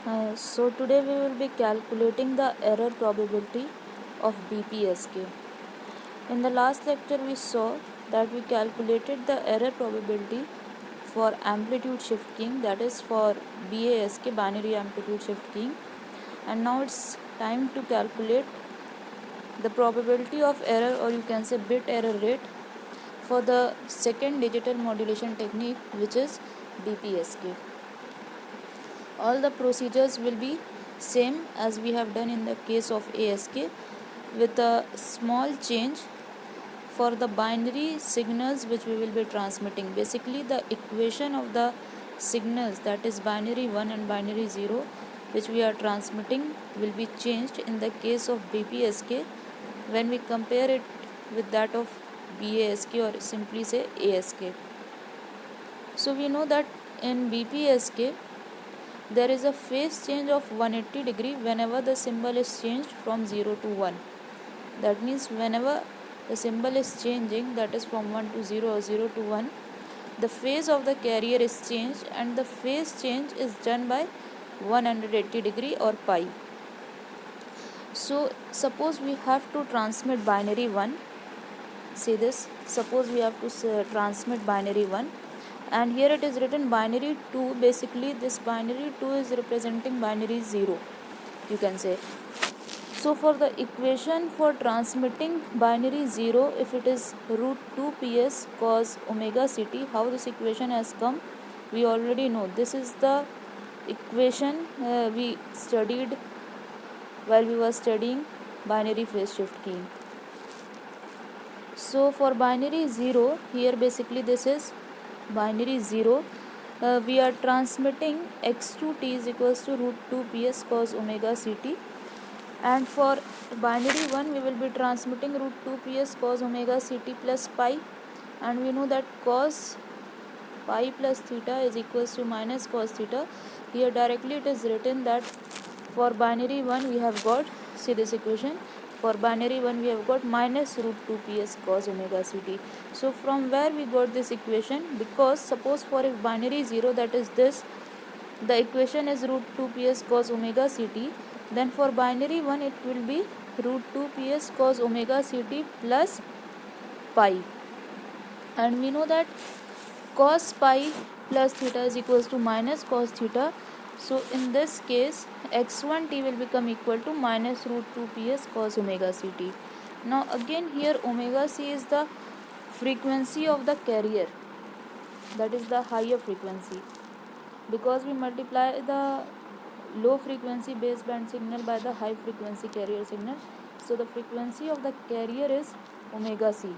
So today we will be calculating the error probability of BPSK. In the last lecture we saw that we calculated the error probability for amplitude shift keying, that is for BASK, binary amplitude shift keying, and now it's time to calculate the probability of error, or you can say bit error rate, for the second digital modulation technique, which is BPSK. All the procedures will be same as we have done in the case of ASK, with a small change for the binary signals which we will be transmitting. Basically the equation of the signals, that is binary 1 and binary 0, which we are transmitting, will be changed in the case of BPSK when we compare it with that of BASK, or simply say ASK. So we know that in BPSK there is a phase change of 180 degree whenever the symbol is changed from 0 to 1. That means whenever the symbol is changing, that is from 1 to 0 or 0 to 1, the phase of the carrier is changed, and the phase change is done by 180 degree or pi. So suppose we have to transmit binary 1. See this, suppose we have to transmit binary 1, and here it is written binary 2. Basically this binary 2 is representing binary 0, you can say. So for the equation for transmitting binary 0, if it is root 2 ps cos omega ct, how this equation has come, we already know. This is the equation we studied while we were studying binary phase shift keying. So for binary 0, here basically this is binary 0. We are transmitting x2t is equals to root 2 ps cos omega ct, and for binary 1 we will be transmitting root 2 ps cos omega ct plus pi, and we know that cos pi plus theta is equals to minus cos theta. Here directly it is written that for binary 1 we have got, see this equation, for binary 1 we have got minus root 2 ps cos omega ct. So from where we got this equation? Because suppose for if binary 0, that is this, the equation is root 2 ps cos omega ct, then for binary 1 it will be root 2 ps cos omega ct plus pi, and we know that cos pi plus theta is equals to minus cos theta. So in this case x1t will become equal to minus root 2 ps cos omega ct. Now again here omega c is the frequency of the carrier, that is the higher frequency, because we multiply the low frequency baseband signal by the high frequency carrier signal. So the frequency of the carrier is omega c.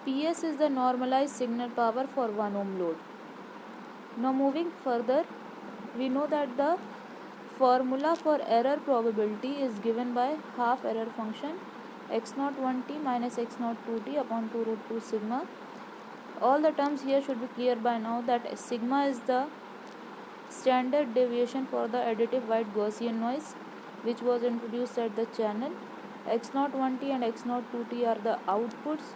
PS is the normalized signal power for 1 ohm load. Now moving further, we know that the formula for error probability is given by half error function x01t minus x02t upon 2 root 2 sigma. All the terms here should be clear by now that sigma is the standard deviation for the additive white Gaussian noise which was introduced at the channel. x01t and x02t are the outputs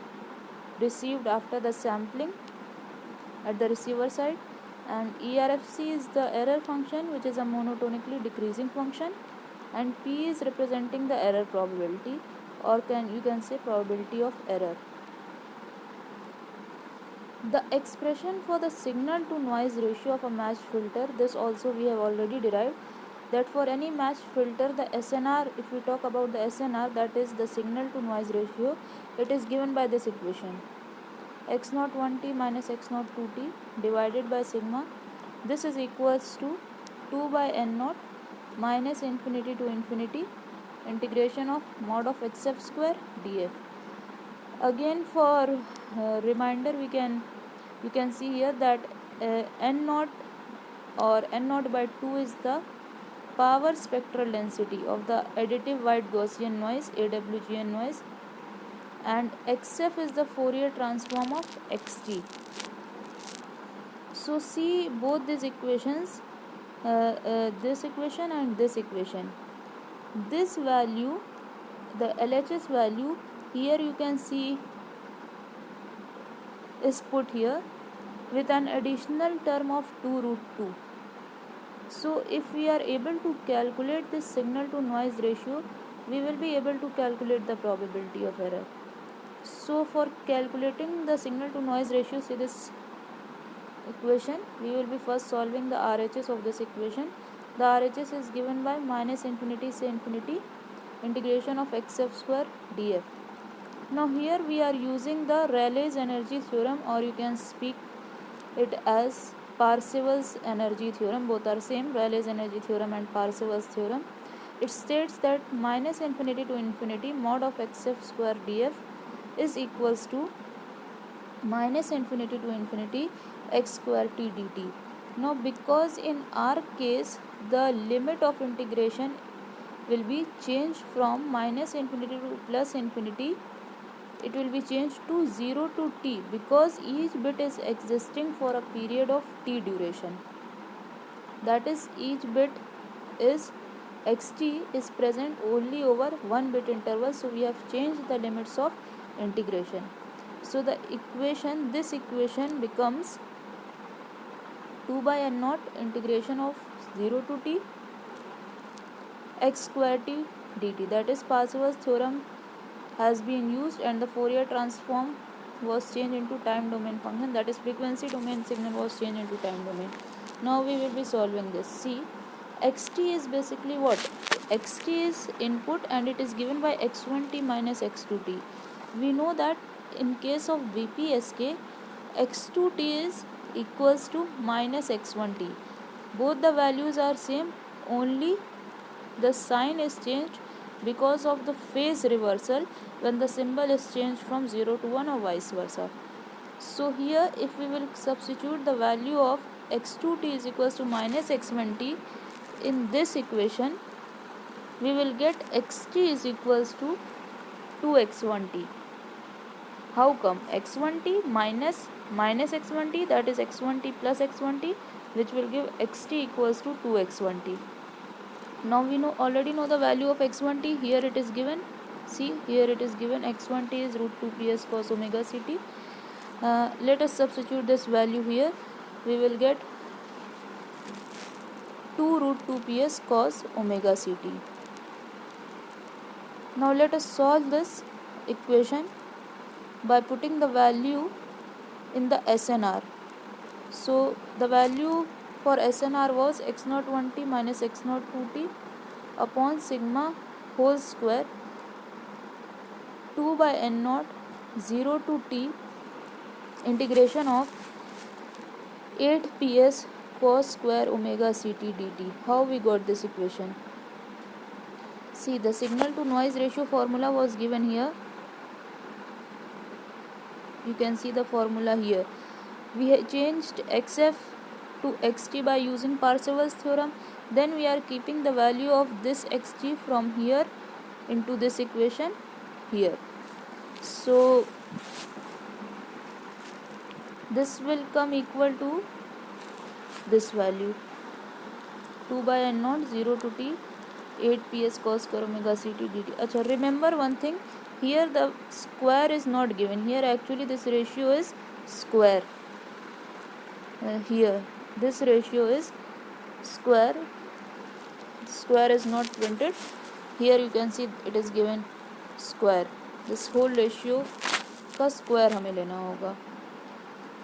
received after the sampling at the receiver side, and ERFC is the error function, which is a monotonically decreasing function, and P is representing the error probability, or you can say probability of error. The expression for the signal to noise ratio of a matched filter, this also we have already derived, that for any matched filter the SNR, if we talk about the SNR, that is the signal to noise ratio, it is given by this equation, x01t minus x02t divided by sigma. This is equals to 2 by n0 minus infinity to infinity integration of mod of xf square df. Again for reminder, you can see here that n0 or n0 by 2 is the power spectral density of the additive white Gaussian noise, AWGN noise, and xf is the Fourier transform of xt. So see both these equations, this equation and this equation. This value, the LHS value, here you can see is put here with an additional term of 2 root 2. So if we are able to calculate this signal to noise ratio, we will be able to calculate the probability of error. So for calculating the signal to noise ratio, see this equation, we will be first solving the RHS of this equation. The RHS is given by minus infinity से infinity integration of xf square df. Now here we are using the Rayleigh's energy theorem, or you can speak it as Parseval's energy theorem. Both are same, Rayleigh's energy theorem and Parseval's theorem. It states that minus infinity to infinity mod of xf square df is equals to minus infinity to infinity x square t dt. Now because in our case the limit of integration will be changed from minus infinity to plus infinity, it will be changed to 0 to t, because each bit is existing for a period of t duration. That is, each bit is xt is present only over one bit interval, so we have changed the limits of integration. So the equation, this equation becomes 2 by n naught integration of 0 to t x square t dt. That is, Parseval's theorem has been used and the Fourier transform was changed into time domain function, that is frequency domain signal was changed into time domain. Now we will be solving this. See, xt is basically what? Xt is input and it is given by x1t minus x2t. We know that in case of BPSK, x2t is equals to minus x1t. Both the values are same, only the sign is changed because of the phase reversal when the symbol is changed from 0 to 1 or vice versa. So here if we will substitute the value of x2t is equals to minus x1t in this equation, we will get xt is equals to 2x1t. How come? x1t minus x1t, that is x1t plus x1t, which will give xt equals to 2x1t. Now we already know the value of x1t. Here it is given. See, here it is given x1t is root 2 ps cos omega ct. Let us substitute this value here. We will get 2 root 2 ps cos omega ct. Now let us solve this equation by putting the value in the SNR. So the value for SNR was x0 1t minus x0 2t upon sigma whole square 2 by n naught 0 to t integration of 8 ps cos square omega ct dt. How we got this equation? See, the signal to noise ratio formula was given here. You can see the formula here. We have changed xf to xt by using Parseval's theorem. Then we are keeping the value of this xt from here into this equation here. So this will come equal to this value 2 by n naught 0 to t 8 ps cos square omega ct dt. Achha, remember one thing, here the square is not given. Here actually this ratio is square. Here this ratio is square. Square is not printed. Here you can see it is given square. This whole ratio का square हमें लेना होगा.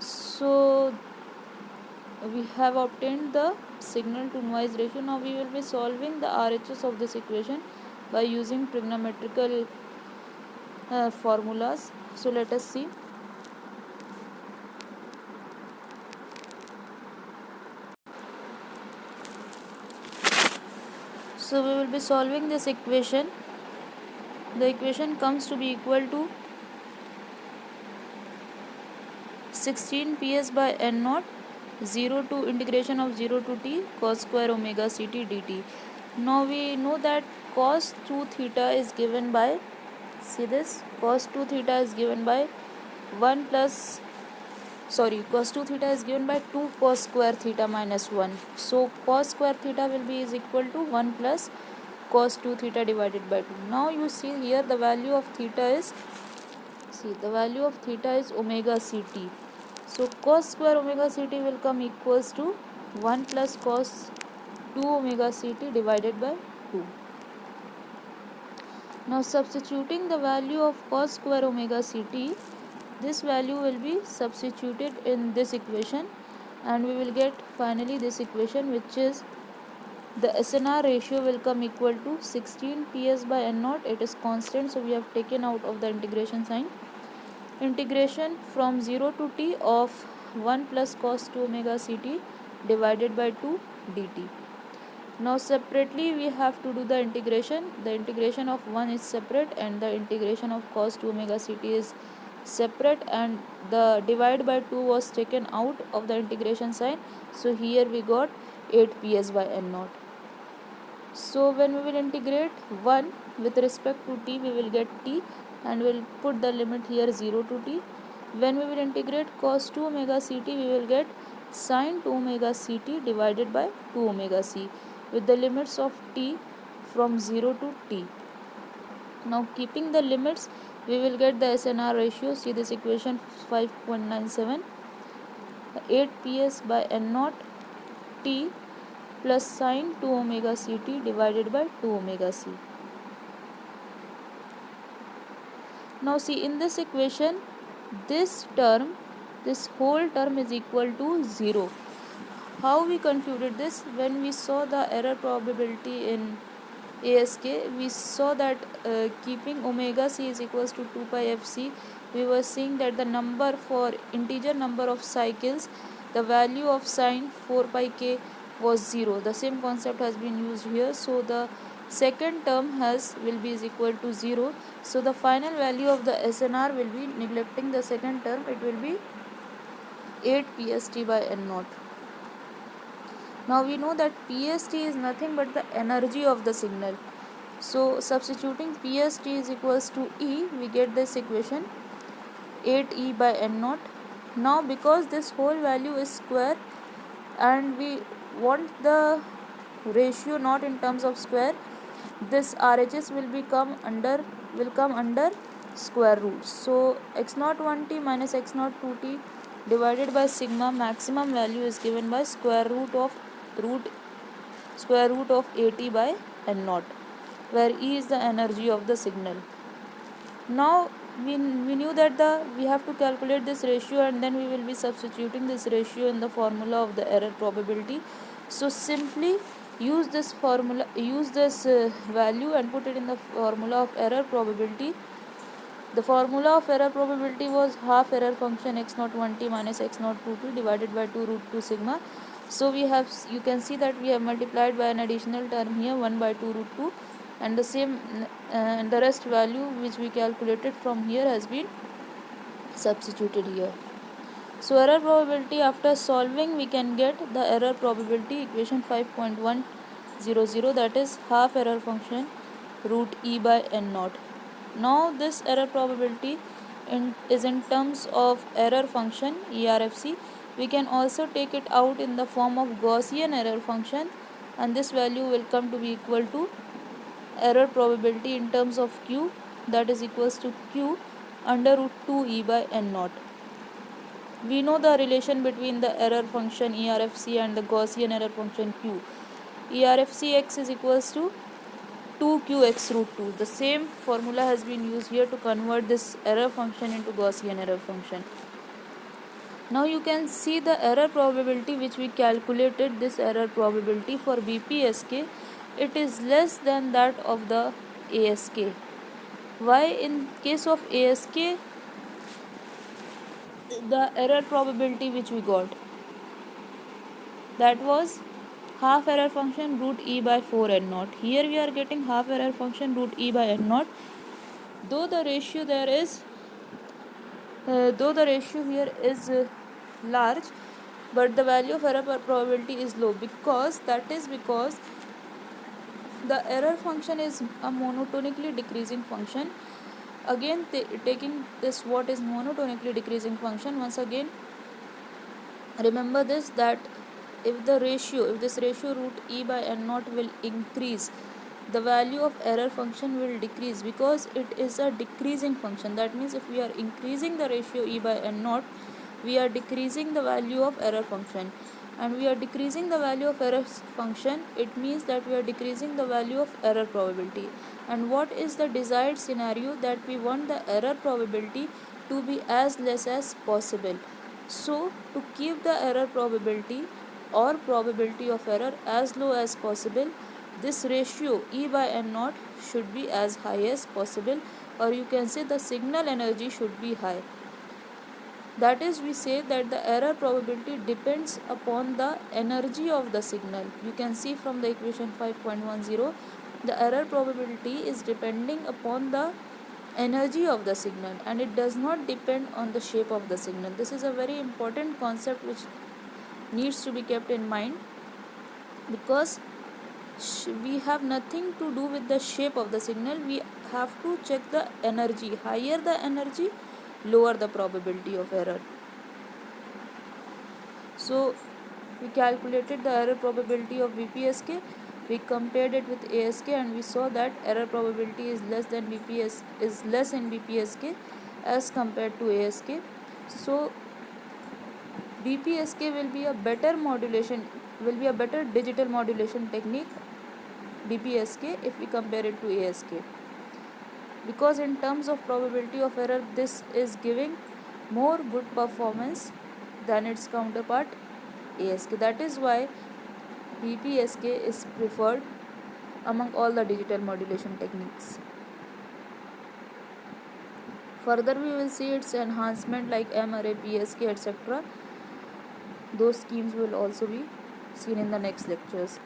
So we have obtained the signal to noise ratio. Now we will be solving the RHS of this equation by using trigonometrical formulas. So let us see. So we will be solving this equation. The equation comes to be equal to 16 ps by n naught 0 to integration of 0 to t cos square omega ct dt. Now we know that cos 2 theta is given by, see this, cos 2 theta is given by 1 plus, sorry, cos 2 theta is given by 2 cos square theta minus 1. So cos square theta will be is equal to 1 plus cos 2 theta divided by 2. Now you see here the value of theta is, see, the value of theta is omega ct. So cos square omega ct will come equals to 1 plus cos 2 omega ct divided by 2. Now substituting the value of cos square omega ct, this value will be substituted in this equation and we will get finally this equation, which is the SNR ratio will come equal to 16 PS by N naught. It is constant, so we have taken out of the integration sign. Integration from 0 to t of 1 plus cos 2 omega ct divided by 2 dt. Now separately we have to do the integration. The integration of 1 is separate and the integration of cos 2 omega ct is separate, and the divide by 2 was taken out of the integration sign. So here we got 8 PS by N naught. So when we will integrate 1 with respect to t, we will get t and we will put the limit here 0 to t. When we will integrate cos 2 omega ct, we will get sin 2 omega ct divided by 2 omega c with the limits of t from 0 to t. Now keeping the limits, we will get the SNR ratio. See this equation 5.97, 8 PS by N naught t plus sin 2 omega ct divided by 2 omega c. Now see in this equation, this whole term is equal to 0. How we computed this? When we saw the error probability in ASK, we saw that keeping omega c is equals to 2 pi fc, we were seeing that the number for integer number of cycles, the value of sin 4 pi k was 0. The same concept has been used here. So the second term will be is equal to 0. So the final value of the SNR will be, neglecting the second term, it will be 8 PST by N naught. Now we know that PST is nothing but the energy of the signal. So substituting PST is equals to E, we get this equation 8E by N naught. Now because this whole value is square and we want the ratio not in terms of square, this RHS will come under square root. So x0 1t minus x0 2t divided by sigma, maximum value is given by square root of AT by N naught, where E is the energy of the signal. Now we knew that we have to calculate this ratio, and then we will be substituting this ratio in the formula of the error probability. So simply use this formula, value and put it in the formula of error probability. The formula of error probability was half error function x0 1t minus x0 2t divided by 2 root 2 sigma. So you can see that we have multiplied by an additional term here 1 by 2 root 2, and the same and the rest value which we calculated from here has been substituted here. So error probability, after solving, we can get the error probability equation 5.100, that is half error function root E by N naught. Now this error probability is in terms of error function ERFC. We can also take it out in the form of Gaussian error function, and this value will come to be equal to error probability in terms of Q, that is equals to Q under root 2 E by N naught. We know the relation between the error function ERFC and the Gaussian error function Q. ERFC x is equals to 2qx root 2. The same formula has been used here to convert this error function into Gaussian error function. Now you can see the error probability which we calculated, this error probability for BPSK, it is less than that of the ASK. Why? In case of ASK, the error probability which we got, that was half error function root E by 4 N naught. Here we are getting half error function root E by N naught. Though the ratio here is large, but the value of error probability is low, because the error function is a monotonically decreasing function. Again, taking this, what is monotonically decreasing function, once again remember this, that if this ratio root E by N naught will increase, the value of error function will decrease, because it is a decreasing function. That means if we are increasing the ratio E by N naught, we are decreasing the value of error function. and we are decreasing the value of error function, it means that we are decreasing the value of error probability. And what is the desired scenario? That we want the error probability to be as less as possible. So to keep the error probability or probability of error as low as possible, this ratio E by N naught should be as high as possible, or you can say the signal energy should be high. That is, we say that the error probability depends upon the energy of the signal. You can see from the equation 5.10, the error probability is depending upon the energy of the signal, and it does not depend on the shape of the signal. This is a very important concept which needs to be kept in mind, because we have nothing to do with the shape of the signal. We have to check the energy. Higher the energy, lower the probability of error. So we calculated the error probability of VPSK, we compared it with ASK, and we saw that error probability is less than is less in VPSK as compared to ASK. So VPSK will be a better digital modulation technique, BPSK, if we compare it to ASK, because in terms of probability of error, this is giving more good performance than its counterpart ASK. That is why BPSK is preferred among all the digital modulation techniques. Further, we will see its enhancement like M-array, PSK, etc. Those schemes will also be seen in the next lectures.